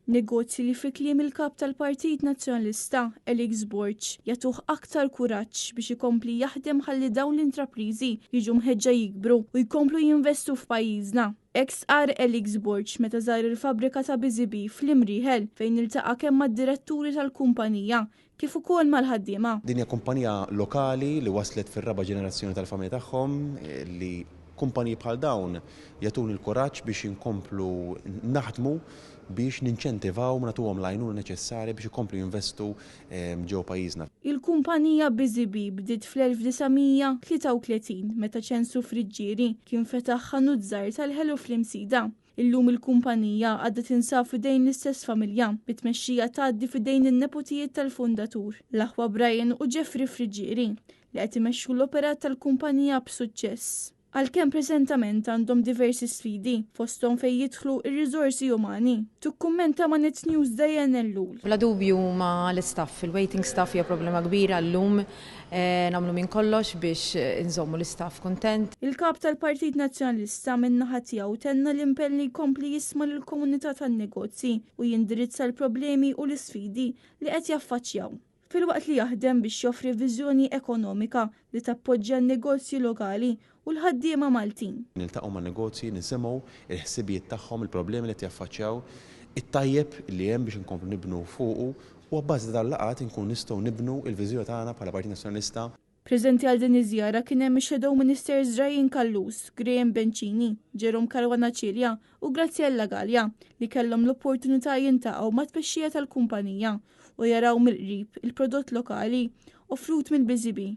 Negozji li fi kliem il-kap tal-Partit Nazzjonalista, Elix Borg, jagħtuh aktar kuraġġ biex ikompli jaħdem ħalli dawn l-intrapriżi jiġu mħeġġa jikbru u jkomplu jinvestu f'pajjiżna. Ex-qar Elix Borg meta żar il-fabrika ta' BZB fl-Imrieħel fejn iltaqa' kemm mad-diretturi tal-kumpanija kif ukoll mal-ħaddiema. Din hija kumpanija lokali li waslet fir-raba' ġenerazzjoni tal-familja tagħhom li kumpaniji bħal dawn jagħtuni l-kuraġġ biex inkomplu naħdmu biex ninċentivaw nagħtuhom l-għajnuna neċessarja biex ikomplu jinvestu ġew pajjiżna. Il-kumpanija BZB bdiet fl-1933 meta ċensu Friġġieri kien fetaħ ħanut żgħar tal-ħelu fl-Imsida. Illum il-kumpanija għadda tinsab fidejn l-istess familja bit-tmexxija tgħaddi fidejn in-nepotijiet tal-fundatur, l-aħwa Brian u Jeffrey Friġġieri li qed imexxu l-opera tal-kumpanija b'suċċess. Għalkemm preżentament għandhom diversi sfidi fosthom fejn jidħlu ir-riżorsi umani. Tukkummenta ma' Net News Diane Ellul. Bla dubju ma' l-istaff, il-waiting staff hija problema kbira llum nagħmlu minn kollox biex inżommu l-istaff kuntent. Il-kap tal-Partit Nazzjonalista min-naħa tiegħu tenna l-impenn li jkompli jisma' lill-komunità tan-negozji u jindirizza l-problemi u l-isfidi li qed jaffaċċjaw. Fil-waqt li jaħdem biex joffri viżjoni ekonomika li tappoġġja n-negozji lokali u l-ħaddiema Maltin. Niltaqgħu ma' negozji nisimgħu il-ħsibijiet tagħhom, il-problemi li qed jaffaċċjaw, it-tajjeb li hemm biex inkomplu nibnu fuqu u bbażi tal-laqgħat inkun nistgħu nibnu l-viżjoni tagħna bħala Partit Nazzjonalista. Preżenti għal din iż-żjara kien hemm ix-Shadow Ministers Ryan Kallus, Graham Bencini, Jerome Caruana Cilja u Graziella Gallia li kellhom l-opportunità jintaqgħu mat-tmexxija tal-kumpanija u jaraw mill-qrib il-prodott lokali offrut mill-BZB.